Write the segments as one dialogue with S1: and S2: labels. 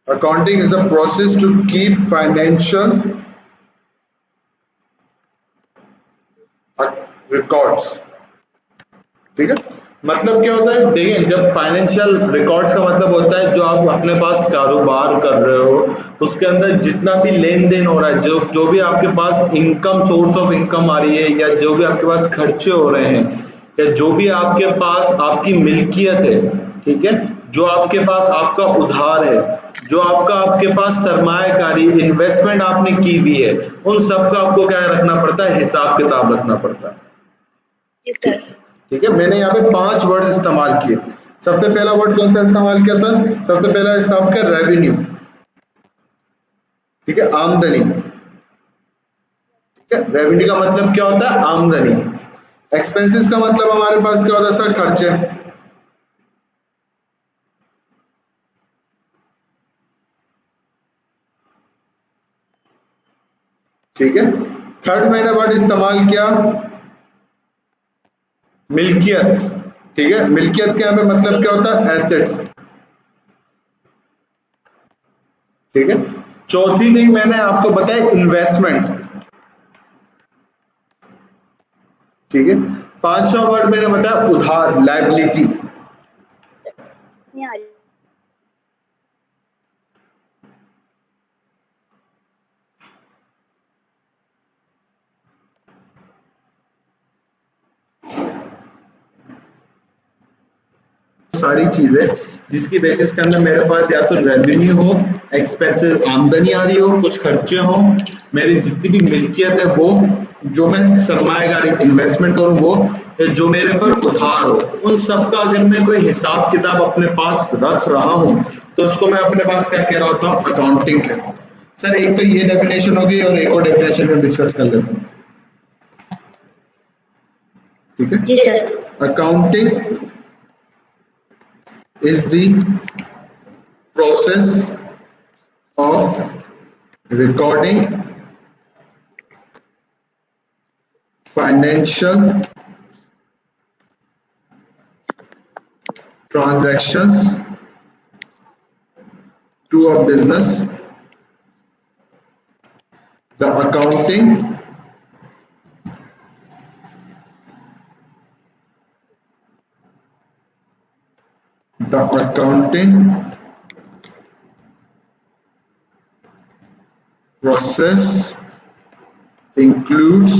S1: Accounting is a process to keep financial records. ठीक है, मतलब क्या होता है, देखिए जब फाइनेंशियल रिकॉर्ड्स का मतलब होता है जो आप अपने पास कारोबार कर रहे हो उसके अंदर जितना भी लेन देन हो रहा है, जो भी आपके पास इनकम, सोर्स ऑफ इनकम आ रही है, या जो भी आपके पास खर्चे हो रहे हैं, या जो भी आपके पास आपकी मिल्कियत है, ठीक है, जो आपके पास आपका उधार है, जो आपके पास सरमायाकारी इन्वेस्टमेंट आपने की हुई है, उन सब का आपको क्या रखना पड़ता है, हिसाब किताब रखना पड़ता है। ठीक है, मैंने यहाँ पे 5 वर्ड्स इस्तेमाल किए। सबसे पहला वर्ड कौन सा इस्तेमाल किया सर? सबसे पहला हिसाब का रेवेन्यू, ठीक है, आमदनी। ठीक है, रेवेन्यू का मतलब क्या होता है? आमदनी। एक्सपेंसेस का मतलब हमारे पास क्या होता है सर? खर्चे। ठीक है, थर्ड मैंने वर्ड इस्तेमाल किया मिल्कियत। ठीक है, मिल्कियत के हमें मतलब क्या होता है? एसेट्स। ठीक है, चौथी थिंग मैंने आपको बताया इन्वेस्टमेंट। ठीक है, पांचवा वर्ड मैंने बताया उधार, लायबिलिटी। सारी चीजें जिसकी बेसिस के अंदर मेरे पास या तो रेवेन्यू हो, एक्सपेंसेस आमदनी आ रही हो, कुछ खर्चे हो, मेरी जितनी भी मिल्कियत है वो, जो मैं सरमायाकारी इन्वेस्टमेंट करूं वो, जो मेरे पर उधार हो, उन सब का अगर मैं कोई हिसाब किताब अपने पास रख रहा हूं तो उसको मैं अपने पास क्या कह रहा होता हूं? अकाउंटिंग कहता हूं। सर एक तो ये डेफिनेशन होगी और एक और डेफिनेशन में डिस्कस कर लेते हैं। ठीक है, accounting is the process of recording financial transactions to a business. The accounting process includes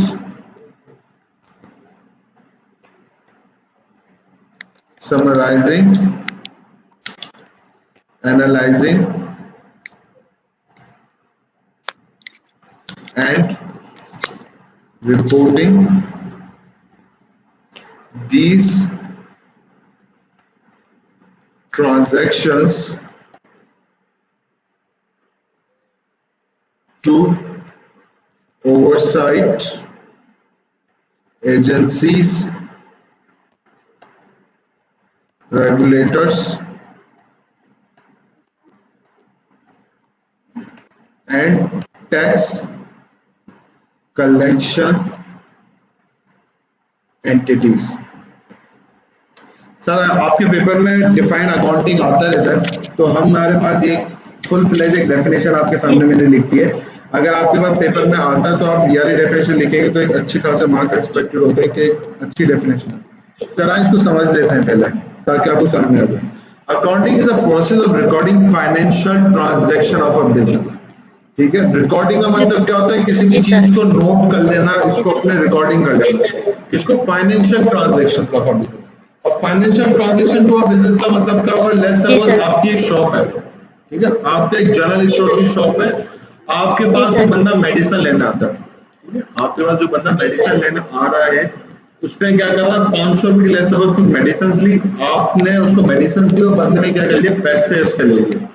S1: summarizing, analyzing, and reporting these transactions to oversight agencies, regulators, and tax collection entities. Sir आपके paper में define accounting आता रहता है, तो हमारे पास एक full fledge एक definition आपके सामने मैंने लिखी है। अगर आपके पास पेपर में आता है तो आप यारी डेफिनेशन लिखेंगे तो एक अच्छी खासा मार्क्स एक्सपेक्टेड होते हैं कि एक अच्छी डेफिनेशन। सर इसको समझ लेते हैं पहले ताकि आपको समझ आ जाए। Accounting is a process of recording financial transaction of a business. ठीक है, रिकॉर्डिंग का मतलब क्या होता है? किसी भी चीज को नोट कर लेना, इसको अपने रिकॉर्डिंग कर लेना, इसको financial transaction of a business. और financial transaction to a business का मतलब क्या होगा? लेट्स सपोज आपकी एक शॉप है, ठीक है, आपका एक जनरल स्टोर की शॉप है, आपके पास जो बंदा मेडिसिन लेने आता है, ठीक है, आपके पास जो बंदा मेडिसिन लेने आ रहा है उसने क्या करा? 500 रुपए की लेस सपोज कुछ मेडिसिन ली, आपने उसको मेडिसिन दी और बंदे ने क्या कर लिया? पैसे उससे ले लिए।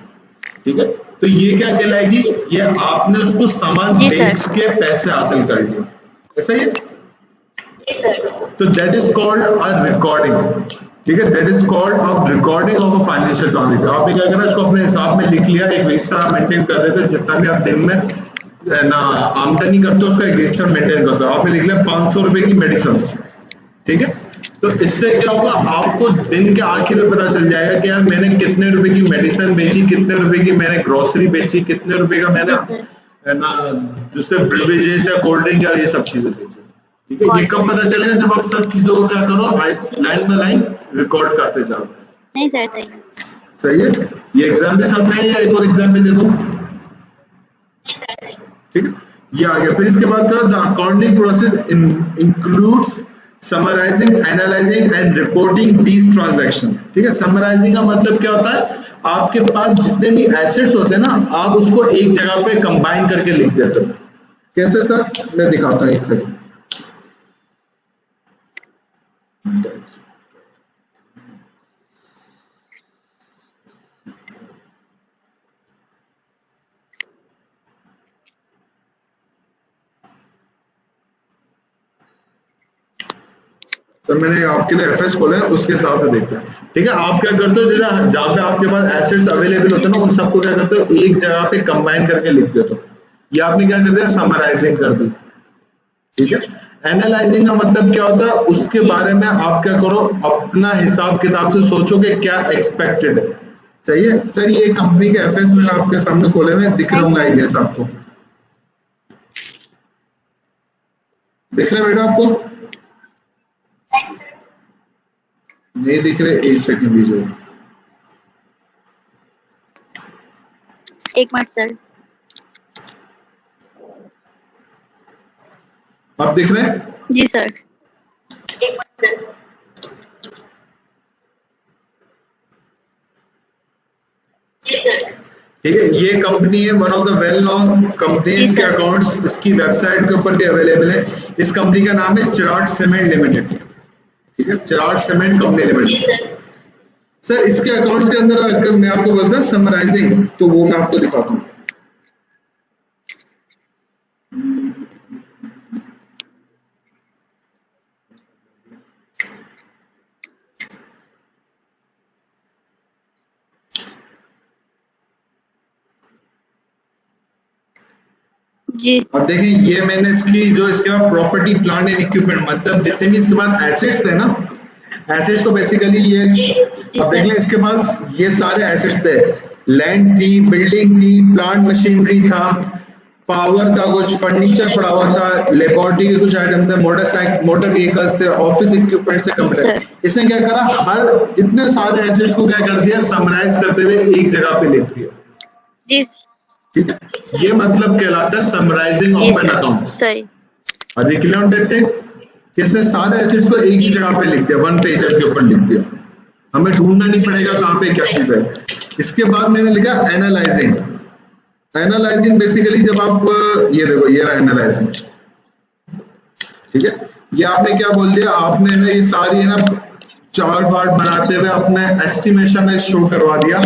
S1: ठीक है, तो ये क्या कहलाएगी? ये आपने उसको सामान बेच के पैसे हासिल कर लिए, ऐसा ही है। तो that is called a recording. ठीक है, that is called a recording of a financial transaction. आपने क्या करना? इसको अपने हिसाब में लिख लिया, एक रजिस्टर मेंटेन कर रहे थे, जितना भी आप दिन में ना आमदनी करते हो उसका एक रजिस्टर मेंटेन करते हो। आपने लिख लिया 500 रुपए की मेडिसिन। ठीक है, तो इससे क्या होगा, आपको दिन के आखिर में पता चल जाएगा कि यार मैंने कितने रुपए की मेडिसिन बेची, कितने रुपए की मैंने ग्रोसरी बेची, कितने रुपए का मैंने है ना दूसरे ब्रिवेजेस या कोल्ड ड्रिंक या ये सब चीजें बेची। ठीक है, ये कब पता चलेगा, जब आप सब चीजों को क्या करो, लाइन बाय लाइन रिकॉर्ड करते जाओ।
S2: नहीं सर, सही
S1: सही है। ये एग्जाम के साथ में है या एक और एग्जाम में दे दूं? ठीक है, ये आ गया। फिर इसके बाद the accounting process includes summarising, analysing and reporting these transactions. ठीक है, समराइजिंग का मतलब क्या होता है, आपके पास जितने भी एसेट्स होते हैं ना, आप उसको एक जगह पे कंबाइन करके लिख देते हो। कैसे सर? मैं दिखाता हूं, एक सेकंड। तो मैंने आपके लिए एफएस खोला है, उसके हिसाब से देखते हैं। ठीक है, आप क्या करते हो, जैसे जहाँ पे आपके पास एसेट्स अवेलेबल होते हैं ना, उन सबको क्या करते हो, एक जगह पे कंबाइन करके लिख देते हो। ये आपने क्या कर दिया, समराइजिंग कर दी। ठीक है, एनालाइजिंग का मतलब क्या होता है, उसके बारे में आप क्या करो, अपना हिसाब किताब से सोचो कि क्या एक्सपेक्टेड है। सही है सर, ये कंपनी के एफएस मैंने आपके सामने खोले हुए, दिख रहा होगा आइडिया आपको, दिख रहा है बेटा आपको? नहीं दिख रहे? एक सेकंड दीजिए,
S2: एक मिनट सर।
S1: आप दिख रहे हैं?
S2: जी सर, एक मिनट सर।
S1: ठीक है, ये कंपनी है one of the well known companies के अकाउंट्स इसकी वेबसाइट के ऊपर भी अवेलेबल है। इस कंपनी का नाम है चिराग सीमेंट लिमिटेड। ठीक है, चिराग सीमेंट कंपनी लिमिटेड। सर इसके अकाउंट्स के अंदर अगर मैं आपको बोलता हूँ समराइजिंग, तो वो मैं आपको दिखाता हूँ।
S2: जी,
S1: अब देखिए, ये मैंने इसकी जो इसके बाद प्रॉपर्टी प्लांट एंड इक्विपमेंट, मतलब जितने भी इसके बाद एसेट्स थे ना, एसेट्स को बेसिकली ये, अब देख लें इसके पास ये सारे एसेट्स थे, लैंड थी, बिल्डिंग थी, प्लांट मशीनरी था, पावर था, कुछ फर्नीचर पड़ा हुआ था, लेबोरेटरी के कुछ आइटम थे, मोटरसाइकिल, मोटर व्हीकल्स थे, ऑफिस इक्विपमेंट से कंप्लीट। इसने क्या करा, हर इतने सारे एसेट्स को क्या कर दिया, समराइज करते हुए एक जगह पे लिख दिया।
S2: जी,
S1: ठीक है, ये मतलब कहलाता है समराइजिंग ऑफ एन अकाउंट।
S2: सही।
S1: और रिक्लाउंट देते किसने सारे एसेट्स को एक ही जगह पे लिख दिया, वन पेजर के ऊपर लिख दिया, हमें ढूंढना नहीं पड़ेगा कहाँ पे क्या चीज है। इसके बाद मैंने लिखा एनालाइजिंग। एनालाइजिंग बेसिकली जब आप ये देखो, ये रहा एनालाइजिंग। ठीक है, ये आपने क्या बोल दिया, आपने ना ये सारी है ना चार्ट वार्ट बनाते हुए अपने एस्टिमेशन शो करवा दिया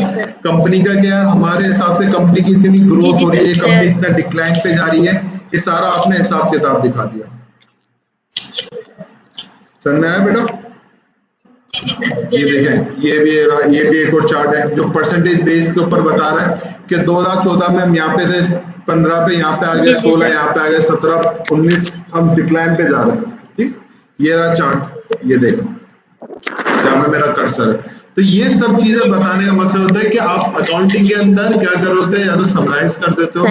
S1: कंपनी का, क्या हमारे हिसाब से कंपनी की इतनी ग्रोथ हो रही है, कंपनी इतना डिक्लाइन पे जा रही है, ये सारा आपने हिसाब किताब दिखा दिया। समझ में आया बेटा? ये देखें, ये भी एक और चार्ट है जो परसेंटेज बेस के ऊपर बता रहा है कि 2014 में हम यहाँ पे थे, 15 पे यहाँ पे आ गए, 16 यहाँ पे आ गए, 17, 19 हम डिक्लाइन पे जा रहे हैं। ठीक, ये रहा चार्ट, ये देखो क्या में मेरा कर्सर है। तो ये सब चीजें बताने का मकसद होता है कि आप अकाउंटिंग के अंदर क्या कर होते हैं, या तो समराइज कर देते हो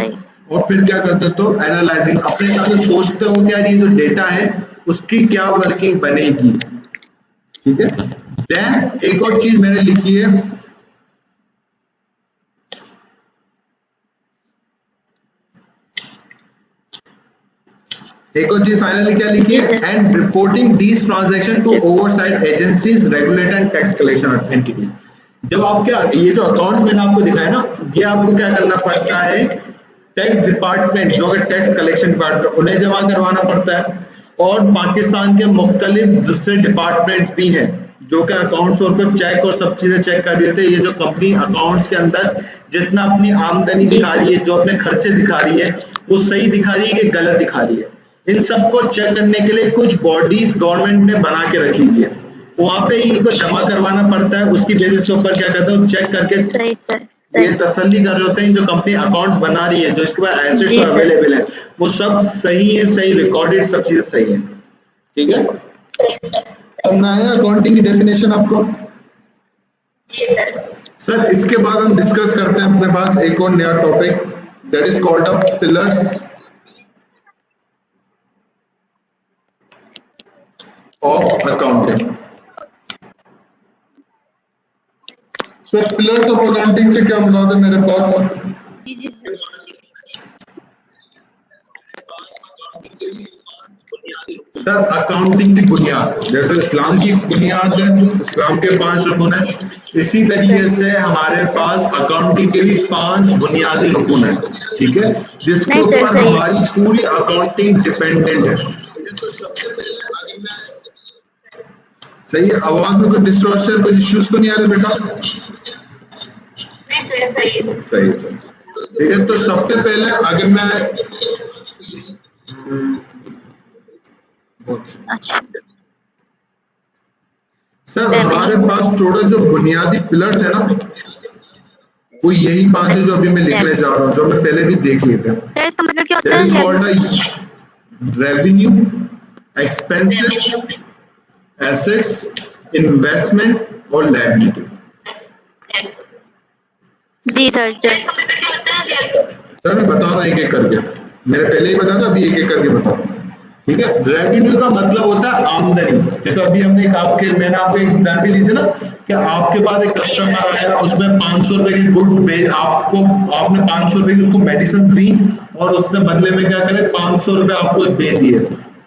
S1: और फिर क्या कर देते हो, एनालाइजिंग, अपने हिसाब से सोचते हो कि यार ये जो डेटा है उसकी क्या वर्किंग बनेगी। ठीक है, देन एक और चीज मैंने लिखी है, एक और चीज फाइनली क्या लिखी है, and reporting these transaction to oversight agencies, regulator and tax collection entities. जब आप क्या, ये जो अकाउंट मैंने आपको दिखाया ना, ये आपको क्या करना पड़ता है, टैक्स डिपार्टमेंट जो है टैक्स कलेक्शन डिपार्टमेंट, उन्हें जमा करवाना पड़ता है, और पाकिस्तान के मुख्तलिफ दूसरे डिपार्टमेंट्स भी हैं जो कि अकाउंट्स और को चेक और सब चीजें चेक कर रहे थे। ये जो कंपनी अकाउंट्स के अंदर जितना अपनी आमदनी दिखा रही है, जो अपने खर्चे दिखा रही है, वो सही दिखा रही है कि गलत दिखा रही है, इन सबको चेक करने के लिए कुछ बॉडीज गवर्नमेंट ने बना के रखी हुई है, वहां पे इनको जमा करवाना पड़ता है। उसकी बेसिस के ऊपर क्या करते हैं, चेक करके ये तसल्ली कर रहे होते हैं जो कंपनी अकाउंट्स बना रही है, जो इसके पास एसेट्स अवेलेबल है, वो सब सही है, सही रिकॉर्डेड, सब चीजें सही है। ठीक है, समझ आया अकाउंटिंग की डेफिनेशन आपको? सर इसके बाद हम डिस्कस करते हैं अपने पास एक और नया topic that is called a pillars of accounting. Sir pillars of accounting से क्या मुराद है मेरे पास?
S2: जी जी सर।
S1: सर अकाउंटिंग की बुनियाद जैसे इस्लाम की बुनियाद है, इस्लाम के 5 रुकन है, इसी तरीके से हमारे पास अकाउंटिंग के भी 5 बुनियादी रुकन है, ठीक है, जिसके
S2: नहीं सर
S1: ऊपर
S2: सही है।
S1: हमारी पूरी अकाउंटिंग डिपेंडेंट है। सही है, आवाज में कोई डिस्टॉर्शन कोई इश्यूज तो नहीं आ रहे बेटा? सही है, ठीक है। तो सबसे पहले अगर मैं
S2: अच्छा
S1: सर हमारे पास टोटल जो बुनियादी पिलर्स है ना वो यही 5 है जो अभी मैं लिखने जा रहा हूँ, जो मैं पहले भी देख लिए थे।
S2: सर इसका मतलब क्या होता
S1: दैट इज
S2: है?
S1: Called revenue, expenses, assets, investment और लायबिलिटी।
S2: जी सर।
S1: सर मैं बता रहा एक एक करके, मैंने पहले ही बताया था, अभी एक एक करके बता रहा हूं, ठीक है। रेवेन्यू का मतलब होता है आमदनी। जैसे अभी हमने मैंने आपको एक एग्जाम्पल दी थी ना कि आपके पास एक कस्टमर आया, उसमें 500 रुपए की गुड्स भेज आपने 500 रुपए की उसको मेडिसिन दी और उसने बदले में क्या करे 500 रुपए आपको दे दिए।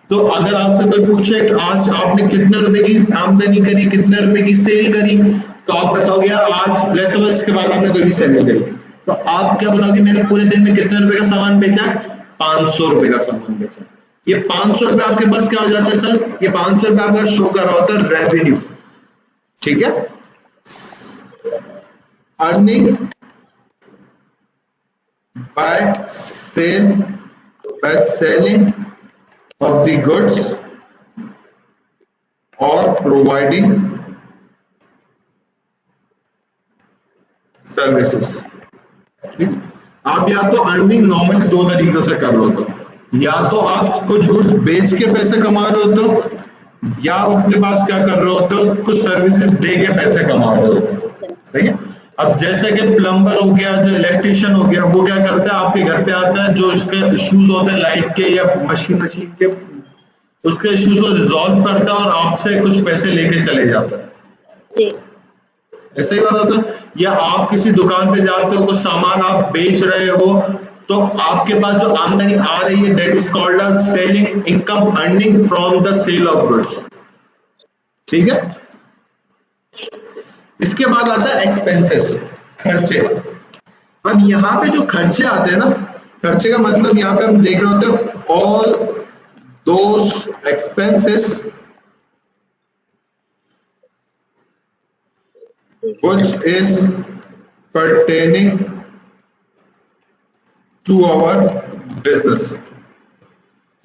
S1: तो अगर आपसे कोई पूछे कि आज आपने कितने रुपए की आमदनी करी, कितने रुपए की सेल करी, तो आप बताओगे यार आज लेस और इसके बाद आपने कोई भी सेल नहीं करी, तो आप क्या बताओगे मैंने पूरे दिन में कितने रुपए का सामान बेचा? 500 रुपए का सामान बेचा। ये 500 रुपए आपके पास क्या हो जाता है सर? ये 500 रुपए आपका शो कर रहा होता है रेवेन्यू, ठीक है। Earning by selling of the goods or providing services। आप या तो अर्निंग नॉर्मल 2 तरीकों से कर लो, तो या तो आप कुछ गुड्स बेच के पैसे कमा रहे हो तो, या अपने पास क्या कर रहे हो तो कुछ सर्विसेज दे के पैसे कमा रहे हो, सही है। अब जैसे कि प्लम्बर हो गया, जो इलेक्ट्रिशियन हो गया, वो क्या करता है आपके घर पे आता है, जो इसके इश्यूज होते हैं लाइट के या मशीन के, उसके इश्यूज को रिजॉल्व करता है और आपसे कुछ पैसे लेके चले जाता है, ऐसे ही बात होता है। या आप किसी दुकान पे जाते हो, कुछ सामान आप बेच रहे हो, तो आपके पास जो आमदनी आ रही है that is called a selling income, earning from the sale of goods, ठीक है। इसके बाद आता है एक्सपेंसेस, खर्चे। अब यहाँ पे जो खर्चे आते हैं ना, खर्चे का मतलब यहाँ पे हम देख रहे होते हैं all those expenses which is pertaining to our business।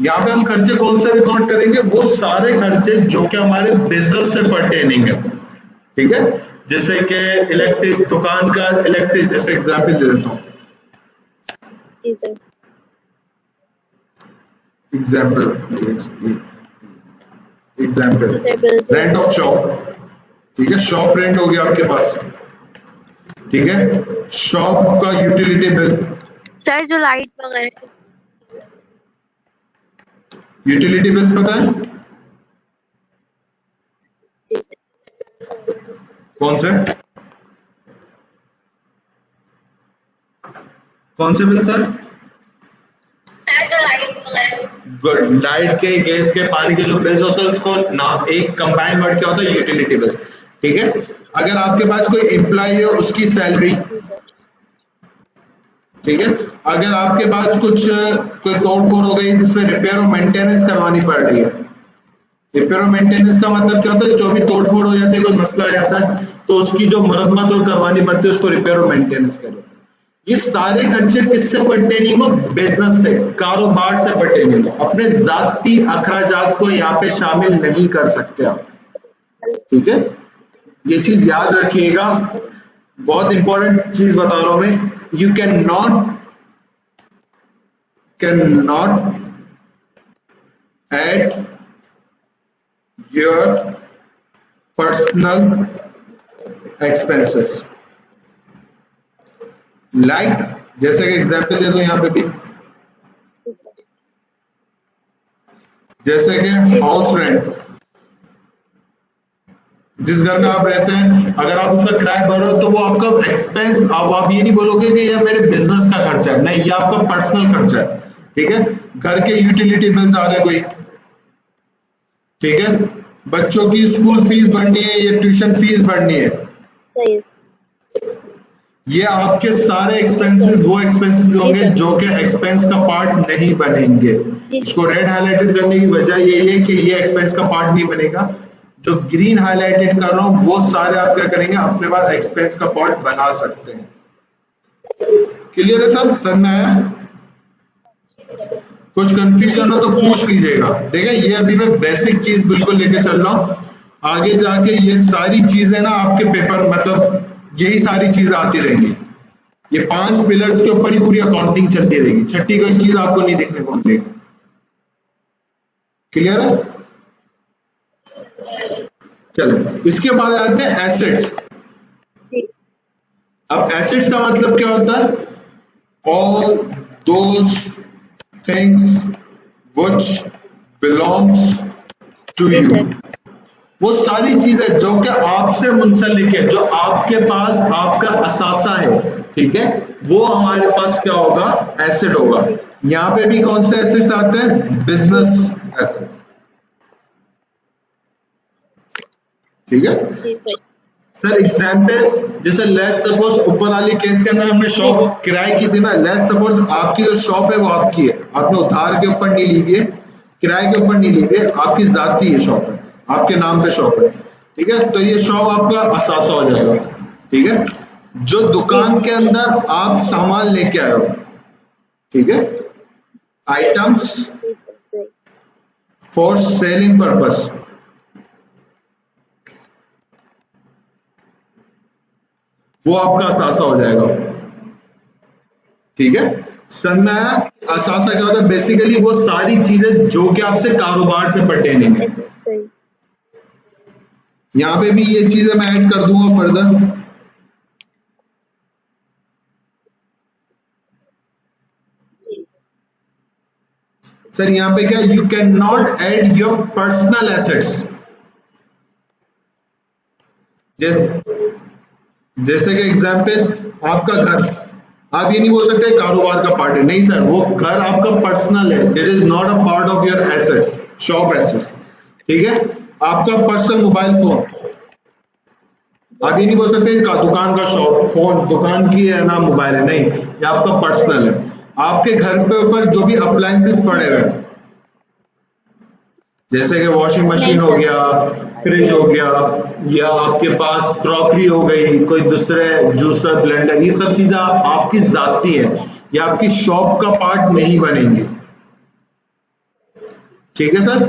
S1: यहां पे हम खर्चे कौन से रिकॉर्ड करेंगे? वो सारे खर्चे जो कि हमारे बिजनेस से परटेनिंग है, ठीक है। जैसे कि इलेक्ट्रिक दुकान का इलेक्ट्रिक, जैसे एग्जांपल दे देता हूं, एग्जाम्पल रेंट ऑफ शॉप, ठीक है। शॉप रेंट हो गया आपके पास, ठीक है। शॉप का यूटिलिटी बिल,
S2: सर जो लाइट वगैरह,
S1: यूटिलिटी बिल्स पता है कौन से बिल सर? लाइट के, गैस के, पानी के जो बिल्स होते हैं उसको ना एक कंबाइंड वर्ड क्या होता है? यूटिलिटी बिल्स, ठीक है। अगर आपके पास कोई एम्प्लॉय है उसकी सैलरी, ठीक है। अगर आपके पास कोई तोड़-फोड़ हो गई जिसमें रिपेयर और मेंटेनेंस करवानी पड़ रही है, रिपेयर और मेंटेनेंस का मतलब क्या होता है? जो भी तोड़-फोड़ हो जाती है, कोई मसला आ जाता है तो उसकी जो मरम्मत और करवानी पड़ती है उसको रिपेयर और मेंटेनेंस करो। ये सारे खर्चे किससे परटेनिंग हो? बिजनेस से, कारोबार से परटेनिंग हो। अपने जाती अखराजात को यहाँ पे शामिल नहीं कर सकते आप, ठीक है। ये चीज याद रखिएगा, बहुत इंपॉर्टेंट चीज बता रहा हूं मैं। You can not add your personal expenses, like जैसे कि एग्जांपल दे दो यहाँ पे भी, जैसे कि हाउस रेंट, जिस घर में आप रहते हैं अगर आप उसका किराया भरो तो वो आपका एक्सपेंस, आप ये नहीं बोलोगे कि ये मेरे बिजनेस का खर्चा है, नहीं, ये आपका पर्सनल खर्चा है। ठीक है, घर के यूटिलिटी बिल्स आ रहे कोई, ठीक है, बच्चों की स्कूल फीस भरनी है, ये ट्यूशन फीस भरनी है,
S2: सही है।
S1: ये आपके सारे एक्सपेंसेस वो एक्सपेंसेस जो होंगे जो कि एक्सपेंस का पार्ट नहीं बनेंगे। इसको रेड हाईलाइटेड करने की वजह यही है कि ये एक्सपेंस का पार्ट नहीं बनेगा। जो ग्रीन हाईलाइटेड कर रहा हूं वो सारे आप क्या करेंगे, अपने पास एक्सपेंस का पार्ट बना सकते हैं। क्लियर है सब, समझ में आया? कुछ कंफ्यूजन हो तो पूछ लीजिएगा। देखिए ये अभी मैं बेसिक चीज बिल्कुल लेके चल रहा हूं, आगे जाके ये सारी चीजें ना आपके पेपर मतलब यही सारी चीजें आती रहेंगी। ये 5 पिलर्स के ऊपर ही पूरी अकाउंटिंग चलती रहेगी, छठी कोई चीज आपको नहीं देखने को मिलेगी। क्लियर है? चलो इसके बाद आते हैं एसेट्स। अब एसेट्स का मतलब क्या होता है? All those things which belongs to you, वो सारी चीजें जो कि आपसे मुंसलिक है, जो आपके पास आपका असासा है, ठीक है, वो हमारे पास क्या होगा, एसेट होगा। यहां पे भी कौन से एसेट्स आते हैं? Business assets. ठीक है सर, एग्जाम्पल जैसे लेट्स सपोज ऊपर वाली केस के अंदर हमने शॉप किराए की थी ना, लेट्स सपोज आपकी जो शॉप है वो आपकी है, आपने उधार के ऊपर नहीं ली है, किराए के ऊपर नहीं ली है, आपकी जाती है शॉप है, आपके नाम पे शॉप है। ठीक है, तो ये शॉप आपका असासा हो जाएगा। ठीक है, जो दुकान के अंदर आप सामान लेके आए हो, ठीक है, आइटम्स फॉर सेलिंग पर्पस, वो आपका असासा हो जाएगा। ठीक है, सन्नाया असासा क्या होता है? बेसिकली वो सारी चीजें जो कि आपसे कारोबार से पर्टेनिंग है। यहां पे भी ये चीजें मैं ऐड कर दूंगा फर्दर। सर यहां पे क्या, you can not add your personal assets. जैसे कि एग्जांपल आपका घर, आप ये नहीं बोल सकते कारोबार का पार्ट है, नहीं सर, वो घर आपका पर्सनल है, it is not a part of your assets, shop assets. ठीक है, आपका पर्सनल मोबाइल फोन, आप ये नहीं बोल सकते दुकान का शॉप फोन, दुकान की है ना मोबाइल है, नहीं, ये आपका पर्सनल है। आपके घर के ऊपर जो भी अप्लायंसेस पड़े हुए हैं, जैसे कि वॉशिंग मशीन हो गया, फ्रिज हो गया, या आपके पास क्रॉकरी हो गई, कोई दूसरे जूसर ब्लेंडर, ये सब चीजें आपकी जाती है, या आपकी शॉप का पार्ट नहीं बनेंगे। ठीक है सर,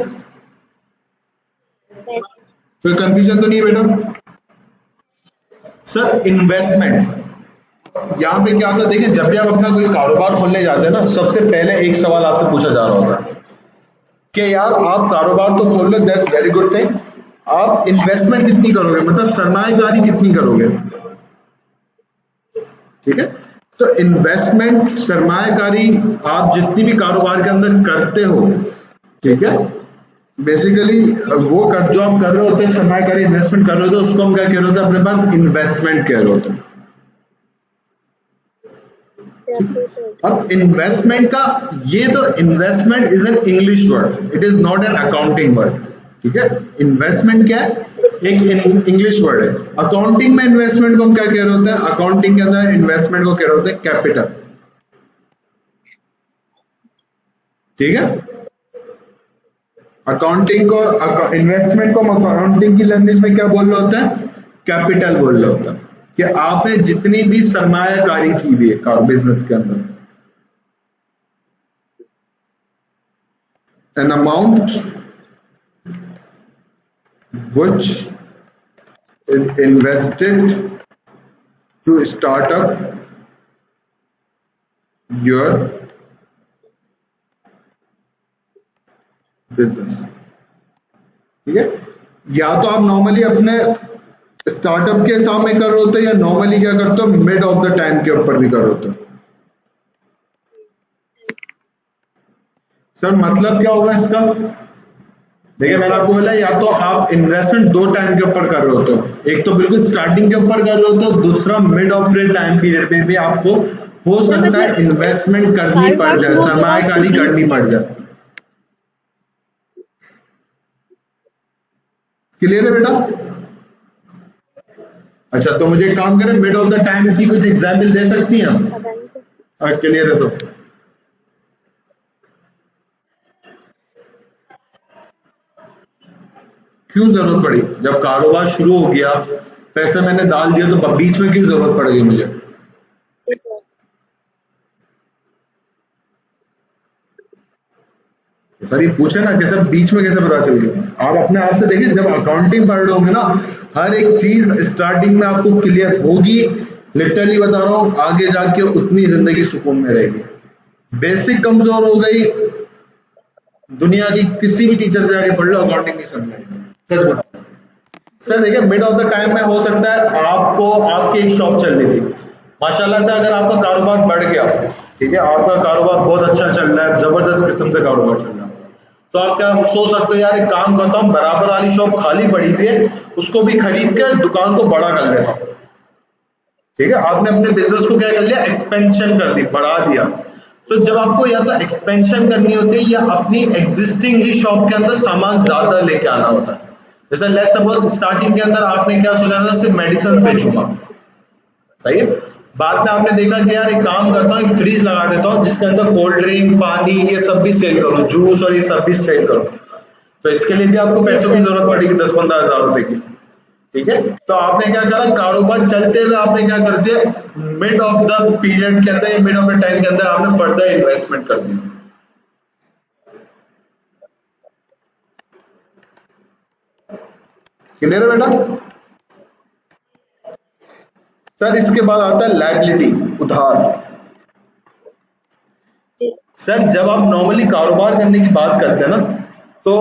S1: कोई कंफ्यूजन तो नहीं है बेटा? सर इन्वेस्टमेंट, यहां पे क्या होता है, देखिए जब भी आप अपना कोई कारोबार खोलने जाते हैं ना, सबसे पहले एक सवाल आपसे पूछा जा रहा होता है कि यार आप कारोबार तो खोल लो, दैट्स वेरी गुड थिंग, आप इन्वेस्टमेंट कितनी करोगे, मतलब सरमायाकारी कितनी करोगे। ठीक है, तो इन्वेस्टमेंट सरमायाकारी आप जितनी भी कारोबार के अंदर करते हो, ठीक है, बेसिकली वो जो आप कर रहे होते हैं, सरमायाकारी इन्वेस्टमेंट कर रहे होते हैं, उसको हम क्या कह रहे होते हैं, अपने पास इन्वेस्टमेंट कह रहे होते हैं। अब इन्वेस्टमेंट का, ये तो investment is an English word, it is not an accounting word. ठीक है, इन्वेस्टमेंट क्या है, एक इंग्लिश वर्ड है। अकाउंटिंग में इन्वेस्टमेंट को हम क्या कह रहे होते हैं, अकाउंटिंग के अंदर इन्वेस्टमेंट को कह रहे होते हैं कैपिटल। ठीक है, अकाउंटिंग को, इन्वेस्टमेंट को अकाउंटिंग की लैंग्वेज में क्या बोल रहे होते हैं, कैपिटल बोल रहे होते हैं, कि आपने जितनी भी सरमायाकारी की हुई है बिजनेस के अंदर, an amount which is invested to start up your business। ठीक है, या तो आप नॉर्मली अपने स्टार्टअप के सामने कर रहे होते हो, या नॉर्मली क्या करते हो मिड ऑफ द टाइम के ऊपर भी कर रहे होते हो। सर मतलब क्या होगा इसका? देखिए मैंने आपको बोला या तो आप इन्वेस्टमेंट दो टाइम के ऊपर कर रहे होते हो, एक तो बिल्कुल स्टार्टिंग के ऊपर कर रहे होते हो, दूसरा mid of the time period पे भी आपको हो सकता है इन्वेस्टमेंट करनी पड़ जाए, सरमायाकारी करनी पड़ जाए। क्लियर है बेटा? अच्छा तो मुझे एक काम करें, मिड ऑफ द टाइम की कुछ एग्जाम्पल दे सकती हैं आप? क्लियर है तो क्यों जरूरत पड़ी? जब कारोबार शुरू हो गया, पैसे मैंने डाल दिया, तो बीच में क्यों जरूरत पड़ेगी मुझे? सर ये पूछे ना कि सर बीच में कैसे पता चल गया? आप अपने आप से देखिए, जब अकाउंटिंग पढ़ रहे होंगे ना, हर एक चीज स्टार्टिंग में आपको क्लियर होगी। लिटरली बता रहा हूँ, आगे जाके उतनी जिंदगी सुकून में रहेगी। बेसिक कमजोर हो गई, दुनिया की किसी भी टीचर से आगे पढ़ लो, अकाउंटिंग नहीं समझ में। सच बता सर, देखिए मिड ऑफ द टाइम में हो सकता है आपको आपकी एक शॉप चल रही थी, माशाल्लाह से अगर आपका कारोबार बढ़ गया, ठीक है, आपका कारोबार बहुत अच्छा चल रहा है, जबरदस्त किस्म से कारोबार चल रहा है, तो आप क्या सोच सकते हो, यार एक काम करता हूँ, बराबर वाली शॉप खाली पड़ी हुई है, उसको भी खरीद कर दुकान को बड़ा कर लेता हूँ। ठीक है, आपने अपने बिजनेस को क्या कर लिया, एक्सपेंशन कर दी, बढ़ा दिया। तो जब आपको या तो एक्सपेंशन करनी होती है, या अपनी एग्जिस्टिंग ही शॉप के अंदर सामान ज्यादा लेके आना होता है। जैसे लेट्स सपोज स्टार्टिंग के अंदर आपने क्या सोचा था, सिर्फ मेडिसिन बेचूंगा, सही है। बाद में आपने देखा कि यार एक काम करता हूँ, एक फ्रीज लगा देता हूँ जिसके अंदर कोल्ड ड्रिंक, पानी, ये सब भी सेल करूँ, जूस और ये सब भी सेल करूँ। तो इसके लिए भी आपको पैसों की जरूरत पड़ेगी, 10-15 हजार रुपए की। ठीक है, तो आपने क्या करा, कारोबार चलते हुए आपने क्या कर दिया, मिड ऑफ द पीरियड के अंदर, मिड ऑफ द टाइम के अंदर आपने फर्दर इन्वेस्टमेंट कर दी। क्लियर है बेटा? सर इसके बाद आता है लायबिलिटी, उधार। सर जब आप नॉर्मली कारोबार करने की बात करते हैं ना, तो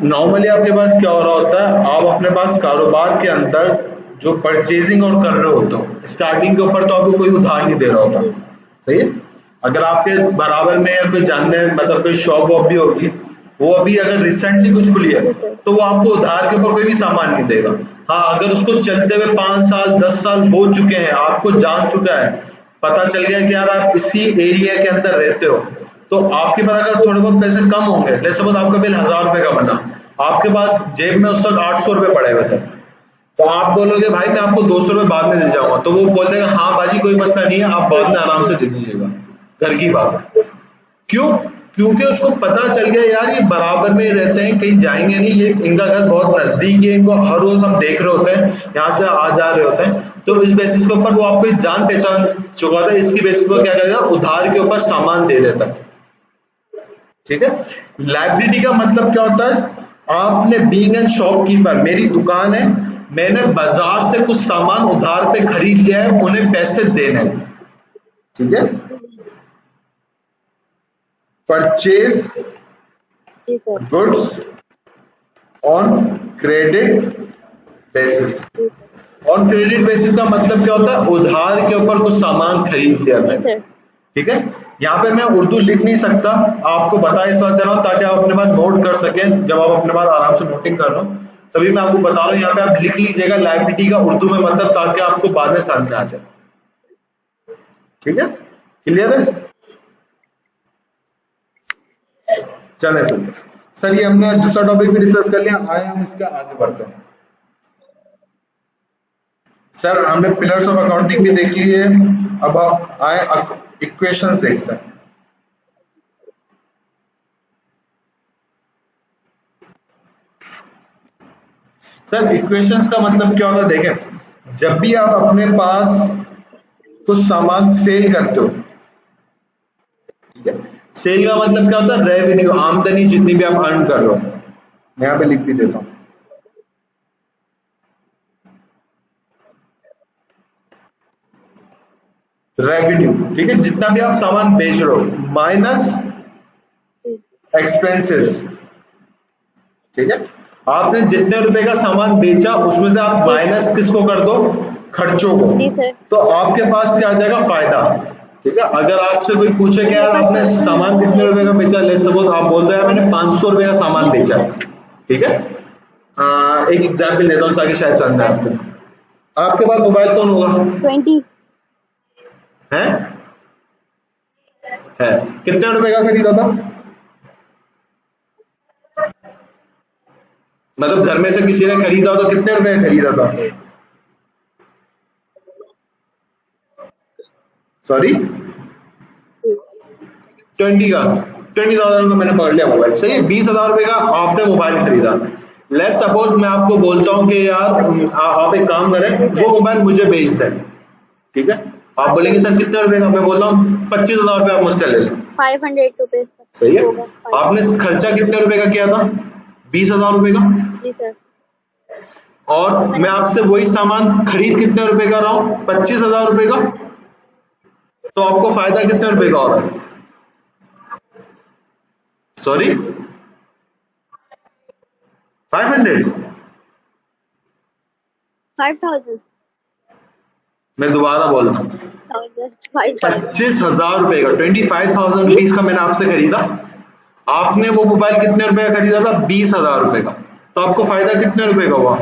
S1: नॉर्मली आपके पास क्या हो रहा होता है, आप अपने पास कारोबार के अंदर जो परचेजिंग और कर रहे होते हो, स्टार्टिंग के ऊपर तो आपको कोई उधार नहीं दे रहा होता, सही है। अगर आपके बराबर में या कोई जानने मतलब कोई शॉप वॉप भी होगी, वो अभी अगर रिसेंटली कुछ खुली है, तो वो आपको उधार के ऊपर कोई भी सामान नहीं देगा। हाँ, अगर उसको चलते हुए 5 साल 10 साल हो चुके हैं, आपको जान चुका है, पता चल गया कि यार आप इसी एरिया के अंदर रहते हो, तो आपके पास अगर थोड़े बहुत पैसे कम होंगे, जैसे सपोज आपका बिल 1000 रुपए का बना, आपके पास जेब में उस वक्त 800 रुपए पड़े हुए थे, तो आप बोलोगे भाई मैं आपको 200 रुपए बाद में दे जाऊंगा, तो वो बोल देगा हाँ बाजी कोई मसला नहीं है, आप बाद में आराम से दे दीजिएगा, घर की बात है। क्यों? क्योंकि उसको पता चल गया यार ये बराबर में रहते हैं, कहीं जाएंगे नहीं, ये इनका घर बहुत नजदीक है, इनको हर रोज हम देख रहे होते हैं, यहाँ से आ जा रहे होते हैं, तो इस बेसिस के ऊपर वो आपको जान पहचान चुका था, इसकी बेसिस पर क्या करेगा, उधार के ऊपर सामान दे देता है। ठीक है, लायबिलिटी का मतलब क्या होता है, आपने बीइंग एन शॉपकीपर, मेरी दुकान है, मैंने बाजार से कुछ सामान उधार पे खरीद लिया है, उन्हें पैसे देने हैं। ठीक है, purchase goods on credit basis. On credit basis का मतलब क्या होता है, उधार के ऊपर कुछ सामान खरीद लिया मैंने। ठीक है, यहाँ पे मैं उर्दू लिख नहीं सकता, आपको बता इस बात रहा हूँ ताकि आप अपने पास नोट कर सकें, जब आप अपने पास आराम से नोटिंग कर लो तभी मैं आपको बता रहा हूँ, यहाँ पे आप लिख लीजिएगा लायबिलिटी का उर्दू में मतलब, ताकि आपको बाद में समझ में आ जाए। ठीक है, क्लियर है? चले सर ये हमने दूसरा टॉपिक भी डिस्कस कर लिया, आए हम इसका आगे बढ़ते हैं। सर हमने पिलर्स ऑफ अकाउंटिंग भी देख लिए, अब आप आए इक्वेशंस देखते हैं। सर इक्वेशंस का मतलब क्या होता है, देखें, जब भी आप अपने पास कुछ सामान सेल करते हो, ठीक है, सेल का मतलब क्या होता है, रेवेन्यू, आमदनी जितनी भी आप अर्न कर रहे हो, मैं यहाँ पे लिख भी देता हूं, रेवेन्यू, ठीक है, जितना भी आप सामान बेच रहे हो माइनस एक्सपेंसेस। ठीक है,
S3: आपने जितने रुपए का सामान बेचा उसमें से आप माइनस किसको कर दो, खर्चों को,
S2: जी सर।
S3: तो आपके पास क्या आ जाएगा, फायदा। ठीक है, अगर आपसे कोई पूछे कि यार आपने सामान कितने रुपए का बेचा, लेट्स सपोज आप बोल रहे हैं मैंने 500 रुपए का सामान बेचा। ठीक है, एक एग्जाम्पल देता हूँ ताकि शायद समझ आए आपको। आपके पास मोबाइल फोन होगा
S2: 20।
S3: है कितने रुपए का खरीदा था, मतलब घर में से किसी ने खरीदा हो तो कितने रुपए का खरीदा था, सॉरी 20 का, 20,000 का मैंने पकड़ लिया मोबाइल, सही है। 20,000 रुपए का आपने मोबाइल खरीदा। लेट्स सपोज मैं आपको बोलता हूँ कि यार आप एक काम करें, वो मोबाइल मुझे बेच दें। ठीक है, आप बोलेंगे सर कितने रुपए का, मैं बोल रहा हूँ 25,000 रुपए आप मुझसे ले लें।
S2: 500 रुपीज।
S3: सही है, आपने खर्चा कितने रुपए का किया था, 20,000 रुपए का,
S2: जी सर।
S3: और मैं आपसे वही सामान खरीद कितने रुपए का रहा हूँ, 25,000 रुपए का, तो आपको फायदा कितने रुपए का हो रहा है, सॉरी 500,
S2: 5,000।
S3: मैं दोबारा बोल रहा हूँ 25,000 रुपए का, 25,000 रुपीज का मैंने आपसे खरीदा, आपने वो मोबाइल कितने रुपए का खरीदा था, 20,000 रुपए का, तो आपको फायदा कितने रुपए का हुआ,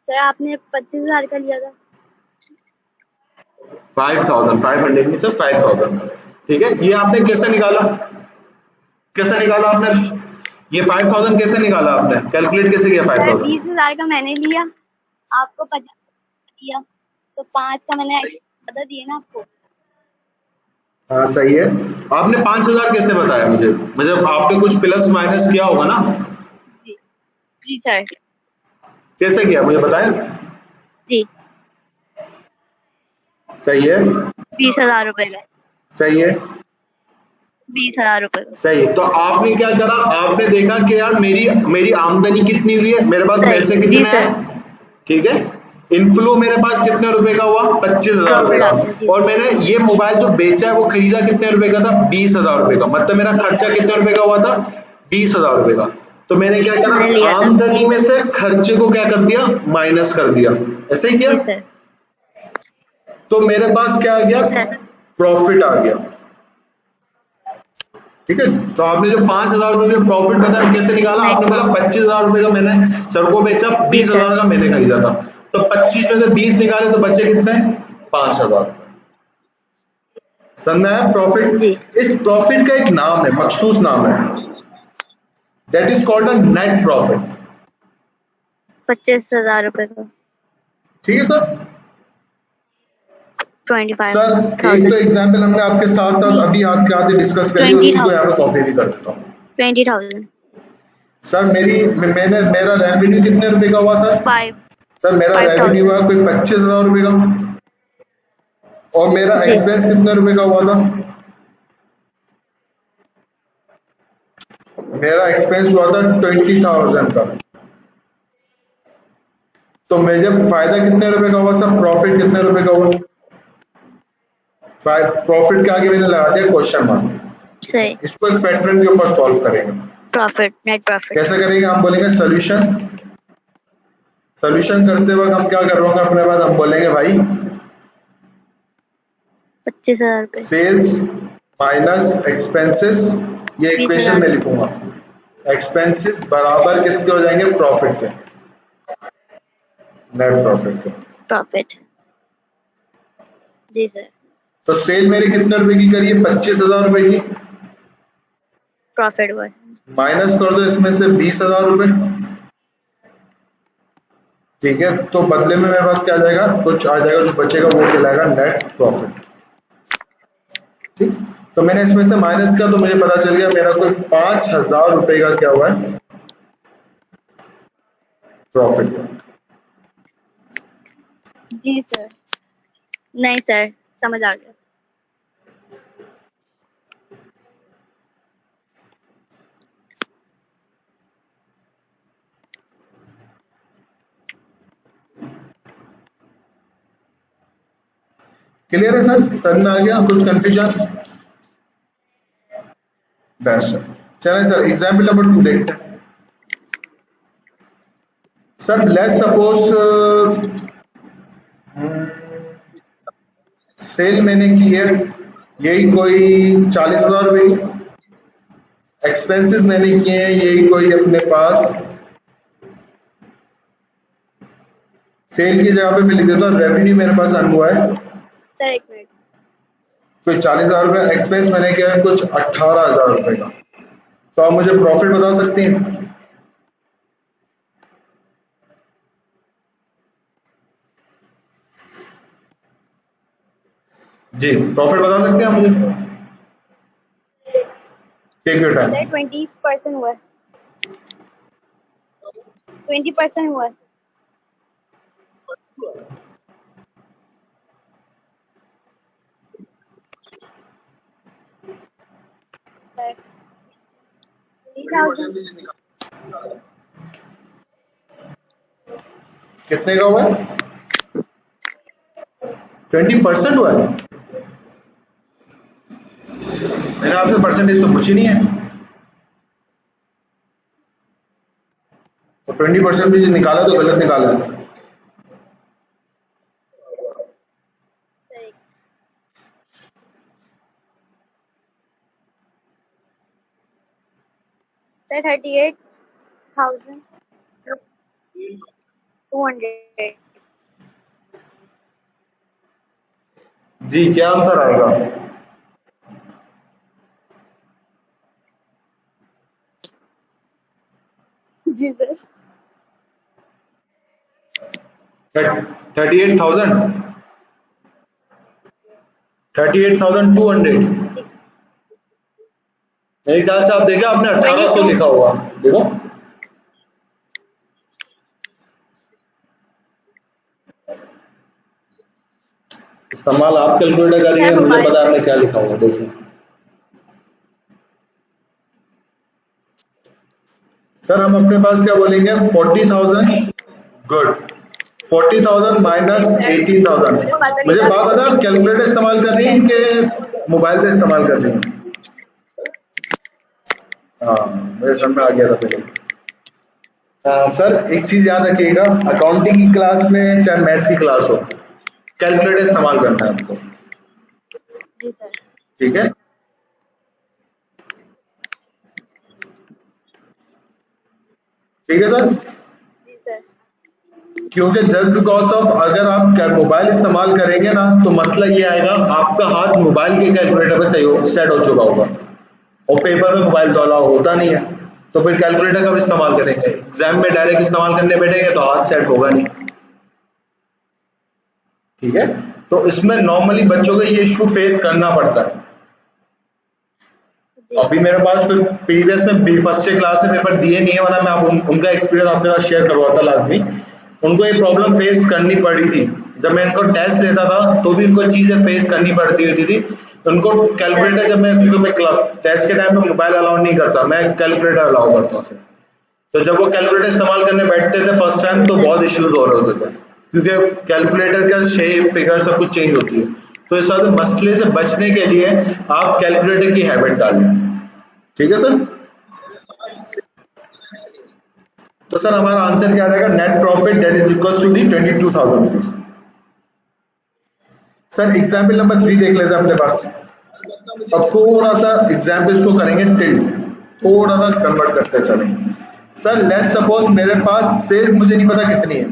S2: सर आपने 25,000 का लिया था।
S3: 5,500 में से 5,000। ठीक है, ये आपने कैसे निकाला, कैसे निकाला आपने, ये 5,000 कैसे निकाला आपने, कैलकुलेट कैसे किया 5,000,
S2: 20,000 का मैंने लिया, आपको 50 दिया, तो 5 का मैंने एक्स्ट्रा दिए ना आपको।
S3: हाँ सही है। आपने 5,000 कैसे बताया मुझे, मतलब आपने कुछ प्लस माइनस किया होगा ना,
S2: जी जी सर।
S3: कैसे किया मुझे बताया।
S2: जी
S3: सही है,
S2: 20,000 रुपए का।
S3: सही है,
S2: 20,000 रुपए का।
S3: सही है। तो आपने क्या करा, आपने देखा कि यार मेरी आमदनी कितनी हुई है, मेरे पास पैसे कितने हैं, ठीक है, इनफ्लो मेरे पास कितने रुपए का हुआ, 25,000 रुपए का, और मैंने ये मोबाइल जो बेचा है वो खरीदा कितने रुपए का था, 20,000 रुपए का, मतलब मेरा खर्चा कितने रुपए का हुआ था, 20,000 रुपए का। तो मैंने क्या करा, आमदनी में से खर्चे को क्या कर दिया, माइनस कर दिया, ऐसे ही किया, तो मेरे पास क्या आ गया, प्रॉफिट आ गया। ठीक है, तो आपने जो 5,000 रुपए प्रॉफिट बताया कैसे निकाला, आपने बोला 25,000 रुपए का मैंने सर को बेचा, 20,000 का मैंने खरीदा था, तो 25 में से 20 निकाले तो बचे कितने, 5,000। समझा है प्रॉफिट। इस प्रॉफिट का एक नाम है, मखसूस नाम है, that is called a net profit.
S2: 25,000 रुपए का।
S3: ठीक है सर।
S2: 25
S3: सर एक तो एग्जाम्पल हमने आपके साथ साथ अभी आपके आगे डिस्कस करी, उसी को यहाँ पे कॉपी भी कर देता हूँ।
S2: 20,000।
S3: सर मेरा रेवेन्यू कितने रुपए का हुआ सर,
S2: 5।
S3: सर मेरा रेवेन्यू हुआ कोई 25,000 रुपए का, और मेरा एक्सपेंस कितने रुपए का हुआ था, मेरा एक्सपेंस हुआ था 20,000 का। तो मेरे फायदा कितने रुपए का हुआ सर, प्रॉफिट कितने रुपए का हुआ, प्रॉफिट के आगे मैंने लगा दिया क्वेश्चन मार्क।
S2: सही।
S3: इसको एक पैटर्न के ऊपर सॉल्व करेंगे।
S2: प्रॉफिट, नेट प्रॉफिट
S3: कैसे करेंगे, हम बोलेंगे सॉल्यूशन, सॉल्यूशन करते वक्त हम क्या कर रहे हैं अपने पास, हम बोलेंगे भाई
S2: 25,000 रुपए
S3: सेल्स माइनस एक्सपेंसेस, ये इक्वेशन में लिखूंगा, एक्सपेंसेस बराबर किसके हो जाएंगे, प्रॉफिट के, नेट प्रॉफिट के।
S2: प्रॉफिट। जी सर।
S3: तो सेल मेरे कितने रुपए की करिए, 25,000 रुपए की,
S2: प्रॉफिट हुआ,
S3: माइनस कर दो इसमें से 20,000 रुपए। ठीक है, तो बदले में मेरे पास क्या आ जाएगा, कुछ आ जाएगा, जो बचेगा वो कहलाएगा नेट प्रॉफिट। ठीक, तो मैंने इसमें से माइनस किया तो मुझे पता चल गया मेरा कोई 5,000 रुपए का क्या हुआ है, प्रॉफिट।
S2: जी सर। नहीं सर, समझ आ गया।
S3: क्लियर है सर, समझ में आ गया, कुछ कंफ्यूजन, बेस्ट। चलें सर एग्जाम्पल नंबर 2 देखते हैं।
S1: सर लेट्स सपोज सेल मैंने की है यही कोई 40,000 रुपए की, एक्सपेंसेस मैंने किए हैं यही कोई अपने पास, सेल की जगह पे मैं लिख देता हूँ रेवेन्यू मेरे पास अर्न हुआ है
S2: सर एक मिनट।
S1: कोई 40,000 रुपए, एक्सपेंस मैंने किया है कुछ 18,000 रुपए का, तो आप मुझे प्रॉफिट बता सकते हैं? जी प्रॉफिट बता सकते हैं आप मुझे? Take your time.
S2: सर 20% हुआ है, 20% हुआ है। सर 20,000।
S1: कितने का हुआ है? 20% हुआ है? मैंने आपसे परसेंटेज तो पूछी नहीं है, तो 20% भी निकाला तो गलत निकाला है।
S2: सर 38,200।
S1: जी क्या आंसर आएगा?
S2: जी सर।
S1: 38,000, 38,200। मेरे ख्याल से आप देखिए आपने 1800 लिखा हुआ, देखो इस्तेमाल आप कैलकुलेटर करिए, मुझे पता है आपने क्या लिखा हुआ, देखिए सर हम अपने पास क्या बोलेंगे 40,000, गुड, 40,000 माइनस 18,000। मुझे बात बता आप कैलकुलेटर इस्तेमाल कर रही हैं कि मोबाइल पे इस्तेमाल कर रही हैं? हाँ मुझे समझ में आ गया था पहले। सर एक चीज याद रखिएगा, अकाउंटिंग की क्लास में चाहे मैथ्स की क्लास हो, कैलकुलेटर इस्तेमाल करना है आपको,
S2: जी सर।
S1: ठीक है? ठीक है सर,
S2: जी सर।
S1: क्योंकि जस्ट बिकॉज ऑफ अगर आप मोबाइल इस्तेमाल करेंगे ना तो मसला ये आएगा आपका हाथ मोबाइल के कैलकुलेटर पे सही हो सेट हो चुका होगा और पेपर में मोबाइल तो अलाउ होता नहीं है, तो फिर कैलकुलेटर कब इस्तेमाल करेंगे? एग्जाम में डायरेक्ट इस्तेमाल करने बैठेंगे तो हाथ सेट होगा नहीं, ठीक है? तो इसमें नॉर्मली बच्चों को ये इशू फेस करना पड़ता है। अभी मेरे पास कोई प्रीवियस में बी फर्स्ट क्लास से पेपर दिए नहीं है, वरना मैं उनका एक्सपीरियंस आपके साथ शेयर करवाता लाजमी। उनको ये प्रॉब्लम फेस करनी पड़ी थी, जब मैं इनको टेस्ट लेता था तो भी उनको चीजें फेस करनी पड़ती होती थी। उनको कैलकुलेटर जब मैं, क्योंकि मैं टेस्ट के टाइम पे मोबाइल अलाउ नहीं करता, मैं कैलकुलेटर अलाउ करता हूँ सिर्फ, तो जब वो कैलकुलेटर इस्तेमाल करने बैठते थे फर्स्ट टाइम तो बहुत इश्यूज हो रहे होते थे, क्योंकि कैलकुलेटर का शेप फिगर सब कुछ चेंज होती है। तो इस वाले मसले से बचने के लिए आप कैलकुलेटर की हैबिट डालें, ठीक है सर? तो सर हमारा आंसर क्या रहेगा? Net profit that is equal to the 22,000 rupees. Sir example number 3 देख लेते हैं अपने पास, अब थोड़ा सा एग्जाम्पल्स को करेंगे टिल्ट, थोड़ा सा कन्वर्ट करते चलेंगे। सर लेट्स सपोज मेरे पास सेल्स मुझे नहीं पता कितनी है,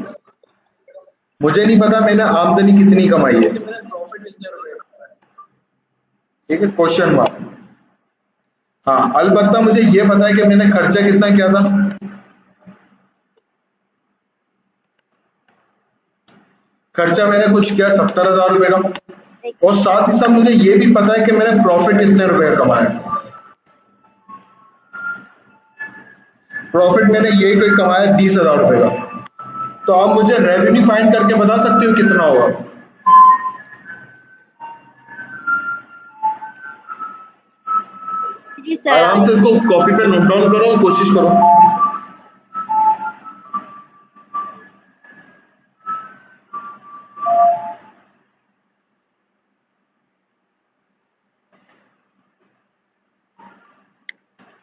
S1: मुझे नहीं पता मैंने आमदनी कितनी कमाई है, ठीक है, क्वेश्चन मार्क। हाँ अलबत्ता मुझे ये पता है कि मैंने खर्चा कितना किया था, खर्चा मैंने कुछ किया 70,000 रुपए का, और साथ ही साथ मुझे ये भी पता है कि मैंने प्रॉफिट कितने रुपए का कमाया। प्रॉफिट मैंने यही कोई कमाया 20,000 रुपए का, तो आप मुझे रेवेन्यू फाइंड करके बता सकते हो कितना होगा?
S2: जी सर।
S1: आराम से इसको कॉपी पे नोट डाउन करो और कोशिश करो।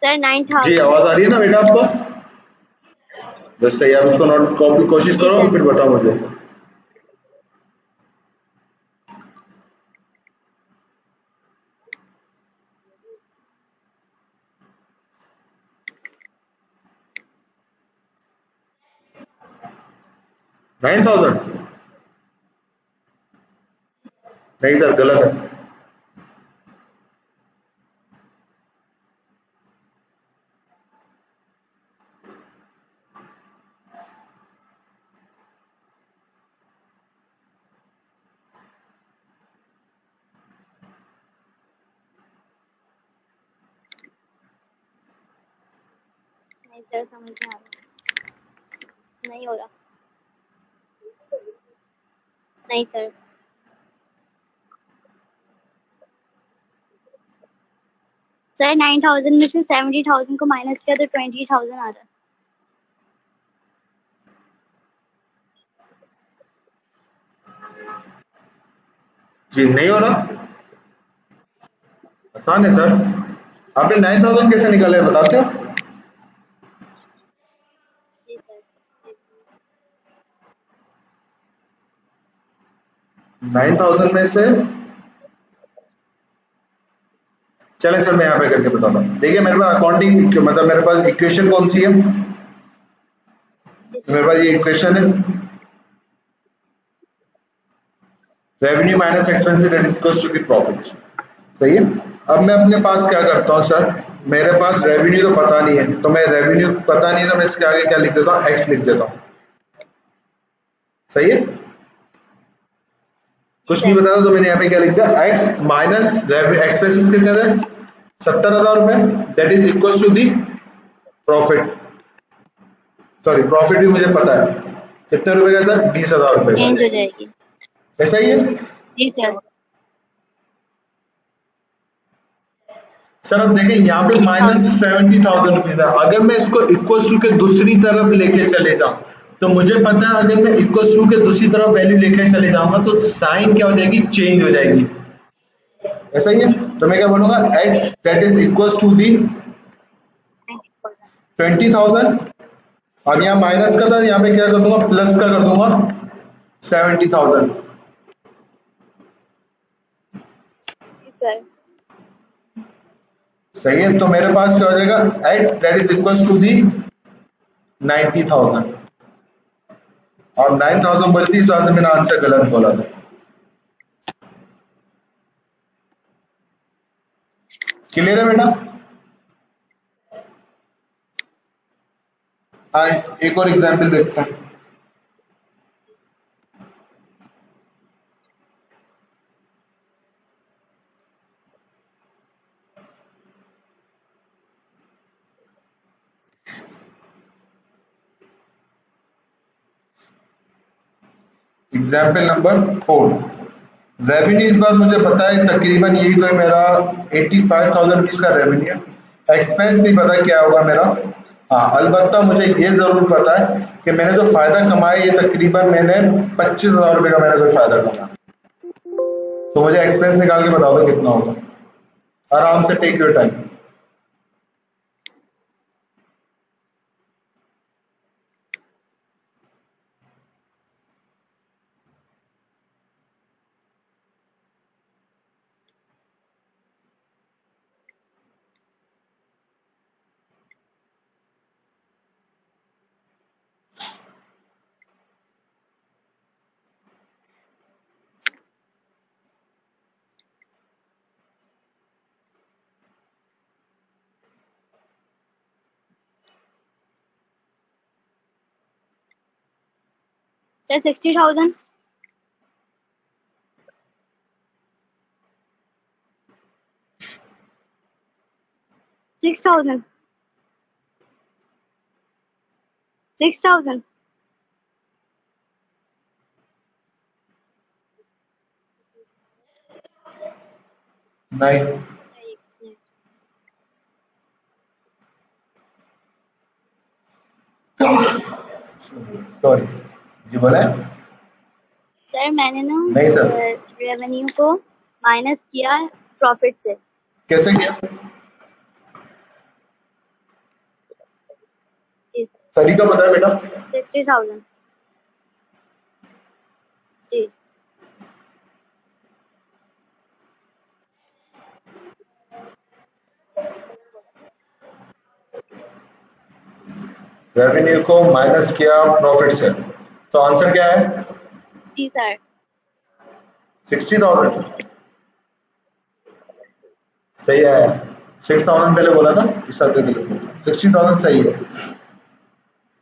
S2: सर
S1: जी
S2: 9,000।
S1: आवाज आ रही है ना बेटा आपको?
S3: बस सही, आप उसको नोट कॉपी कोशिश
S2: जी
S3: करो
S2: सर।
S3: फिर बताओ मुझे। $9,000? नहीं सर, गलत है।
S2: नहीं सर, समझ में आ रहा, नहीं हो रहा। नहीं सर। सर 9,000 में से 70,000 को माइनस किया तो 20,000 आ रहा है।
S3: जी नहीं हो रहा, आसान है सर। आपने 9,000 कैसे निकाले बताते हो?
S2: जी सर।
S3: 9,000 में से, चले सर मैं यहाँ पे करके बताता हूँ। देखिए मेरे पास अकाउंटिंग मतलब मेरे पास इक्वेशन कौन सी है?
S2: जी
S3: तो मेरे
S2: सर।
S3: पास ये इक्वेशन है, revenue minus expenses that is equals to the profit. सही है। अब मैं अपने पास क्या करता हूँ सर, मेरे पास रेवेन्यू तो पता नहीं है, तो मैं रेवेन्यू पता नहीं है तो मैं इसके आगे क्या लिख देता हूँ, एक्स लिख देता हूँ। सही है।
S2: जी
S3: कुछ नहीं
S2: सर।
S3: बताया तो मैंने यहाँ पे क्या लिख दिया, एक्स माइनस एक्सपेंसेस कितने थे, 70,000 रुपए, that is equals to the profit. Sorry profit भी मुझे पता है कितने रुपए का सर, 20,000 रुपए
S2: चेंज हो
S3: का।
S2: जाएगी।
S3: ऐसा ही है
S2: जी सर।
S3: सर। अब देखें यहाँ पे माइनस
S2: 20,000।
S3: 70,000 रुपीज है। अगर मैं इसको इक्वल्स टू के दूसरी तरफ लेके चले जाऊं तो मुझे पता है अगर मैं इक्वल्स टू के दूसरी तरफ वैल्यू लेके चले जाऊंगा तो साइन क्या हो जाएगी, चेंज हो जाएगी। ऐसा ही है। तो मैं क्या बोलूंगा, X that is equals to the
S2: 90,000।
S3: 20,000, और यहाँ माइनस का था, यहाँ पे क्या कर दूंगा, प्लस का कर दूंगा 70,000।
S2: जी सर।
S3: सही है। तो मेरे पास क्या हो जाएगा, X that is equals to the 90,000, और 9,000 बोली थी, इस बात में मैंने आंसर गलत बोला था। क्लियर है बेटा? आए एक और एग्जाम्पल देखते हैं। Example number 4। रेवेन्यू इस बार मुझे पता है तकरीबन यही कोई मेरा 85,000 रुपीज का रेवेन्यू है। एक्सपेंस नहीं पता क्या होगा मेरा। हाँ अलबत्ता मुझे ये जरूर पता है कि मैंने जो फायदा कमाया ये तकरीबन मैंने 25,000 रुपए का मैंने कोई फायदा कमाया। तो मुझे एक्सपेंस निकाल के बता दो कितना होगा, आराम से, टेक योर टाइम।
S2: सर 60,000। 6,000। 6,000।
S3: नहीं सॉरी, जी बोले।
S2: सर मैंने ना
S3: नहीं सर।
S2: रेवेन्यू को माइनस किया प्रॉफिट से।
S3: कैसे किया?
S2: जी सर।
S3: तरीका पता है बेटा?
S2: 60,000 जी।
S3: रेवेन्यू को माइनस किया प्रॉफिट से, तो आंसर क्या है?
S2: जी सर।
S3: 60,000 सही है। 6,000 पहले बोला था, इस साथ 60,000 सही है।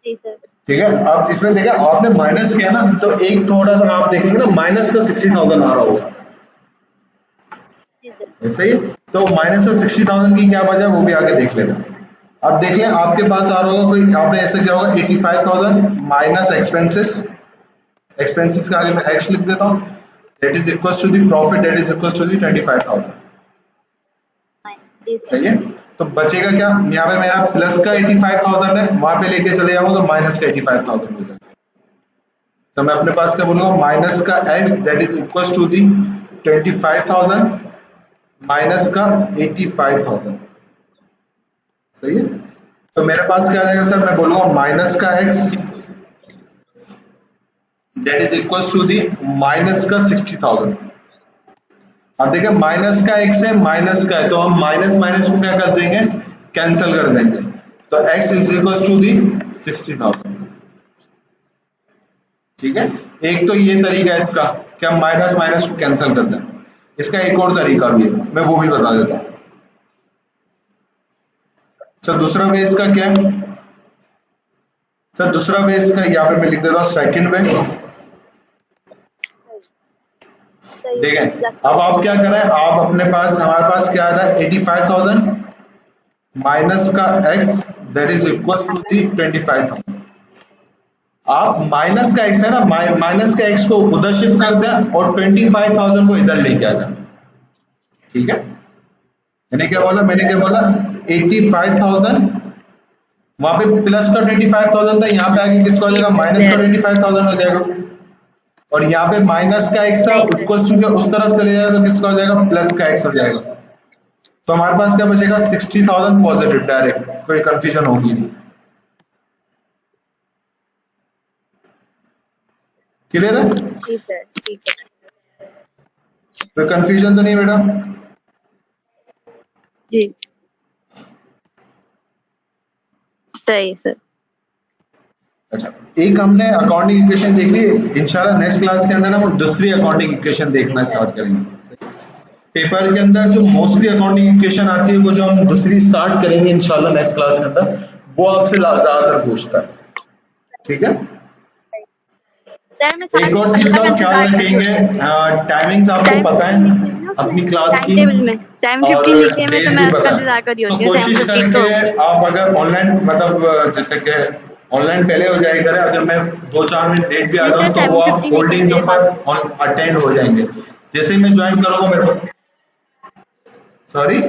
S2: जी सर।
S3: ठीक है, अब इसमें देखा आपने माइनस किया ना, तो एक थोड़ा सा आप देखेंगे ना माइनस का 60,000 आ रहा होगा,
S2: जी सर।
S3: सही है। तो माइनस का 60,000 की क्या वजह वो भी आगे देख लेना। अब देख लें आपके पास आ रहा होगा कोई, आपने ऐसा किया होगा 85,000 माइनस एक्सपेंसेस, एक्सपेंसेस का आगे मैं एक्स लिख देता हूँ, that is equal to the profit, that is equal to the 25,000।
S2: जी सर।
S3: सही है, तो बचेगा क्या? यहाँ पे मेरा प्लस का 85,000 है, वहां पे लेके चले जाऊंगा तो माइनस का 85,000 हो जाएगा। तो मैं अपने पास क्या बोलूंगा, माइनस का x that is equal to the 25,000 minus का 85,000। सही है, तो मेरे पास क्या आ जाएगा सर, मैं बोलूंगा माइनस का x that is equal to the minus का 60,000। अब देखिए माइनस का x है, माइनस का है, तो हम माइनस माइनस को क्या कर देंगे, कैंसिल कर देंगे, तो x is equal to the 60,000। ठीक है, एक तो ये तरीका है इसका कि हम माइनस माइनस को कैंसिल कर दें। इसका एक और तरीका भी है, मैं वो भी बता देता हूं। सर दूसरा वे इसका क्या है? सर दूसरा वे इसका यहाँ पे मैं लिख देता हूँ सेकंड वे। देखें अब आप क्या कर रहे हैं, आप अपने पास, हमारे पास क्या आ रहा है 85,000 माइनस का x that is equal to the 25,000। आप माइनस का x है ना, माइनस का x को उधर शिफ्ट कर दें और 25,000 को इधर लेके आ जाए। ठीक है, मैंने क्या बोला, 85,000 वहां पे प्लस का 25,000 था, यहाँ पे आके किसका हो जाएगा, माइनस का 25,000 हो जाएगा। और यहाँ पे माइनस का x था, इक्वल टू उस तरफ चले जाएगा तो किसका हो जाएगा, प्लस का x हो जाएगा। तो हमारे पास क्या बचेगा, 60,000 पॉजिटिव डायरेक्ट, कोई कंफ्यूजन होगी नहीं। क्लियर है?
S2: जी सर। ठीक है।
S3: कोई कंफ्यूजन तो नहीं बेटा?
S2: जी सही सर।
S3: अच्छा, एक हमने अकाउंटिंग इक्वेशन देख ली, इंशाल्लाह नेक्स्ट क्लास के अंदर हम दूसरी अकाउंटिंग इक्वेशन देखना स्टार्ट करेंगे। पेपर के अंदर जो मोस्टली अकाउंटिंग इक्वेशन आती है, वो जो हम दूसरी स्टार्ट करेंगे इंशाल्लाह नेक्स्ट क्लास के अंदर, वो आपसे ज्यादातर पूछता है। ठीक है,
S2: सर मैं
S3: एक और चीज का ख्याल रखेंगे, टाइमिंग्स आपको पता है अपनी क्लास की,
S2: टाइम
S3: और
S2: 15 लिखे में
S3: डेज
S2: तो
S3: भी
S2: मैं
S3: पता
S2: उसका इंतजार कर रही
S3: है। तो
S2: होती हूँ।
S3: कोशिश
S2: 7:15
S3: करके
S2: तो
S3: आप अगर ऑनलाइन, मतलब जैसे कि ऑनलाइन पहले हो जाएगा, अगर मैं 2-4 मिनट लेट भी आ
S2: नहीं
S3: जाऊँ
S2: सर,
S3: तो वो आप
S2: 7:15 लिखे
S3: होल्डिंग के
S2: मेरे
S3: ऊपर अटेंड हो जाएंगे। जैसे ही मैं ज्वाइन करूंगा मेरे को, सॉरी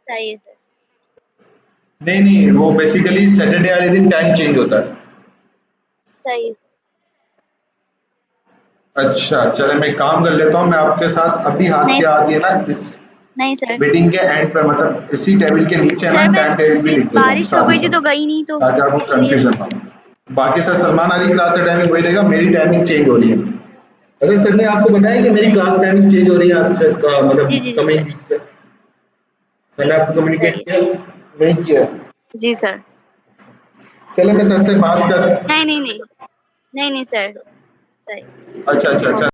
S2: सही है सर।
S3: नहीं, वो बेसिकली सैटरडे वाले दिन टाइम चेंज होता है।
S2: सही है।
S3: अच्छा चले, मैं काम कर लेता हूँ, मैं आपके साथ अभी हाथ
S2: नहीं
S3: के हाथ दिए ना इस
S2: नहीं सर।
S3: मीटिंग के एंड पे, मतलब इसी टेबल के नीचे ना
S2: सर मैं
S3: टाइम टेबल भी लिख देता हूँ
S2: बारिश हो
S3: साथ ही
S2: गई थी तो
S3: साथ,
S2: गई नहीं, तो
S3: ताकि आपको कंफ्यूजन ना हो। बाकी सर सलमान अली क्लास का टाइमिंग वही रहेगा, मेरी टाइमिंग चेंज हो रही है। अच्छा सर ने आपको बताया कि मेरी क्लास टाइमिंग चेंज हो रही है आज से, मतलब
S2: जी जी जी
S3: कमिंग वीक से? सर ने आपको कम्युनिकेट
S2: सही
S3: किया? नहीं किया?
S2: जी सर।
S3: चले मैं सर से बात कर।
S2: नहीं नहीं नहीं नहीं नहीं सर। सही।
S3: अच्छा।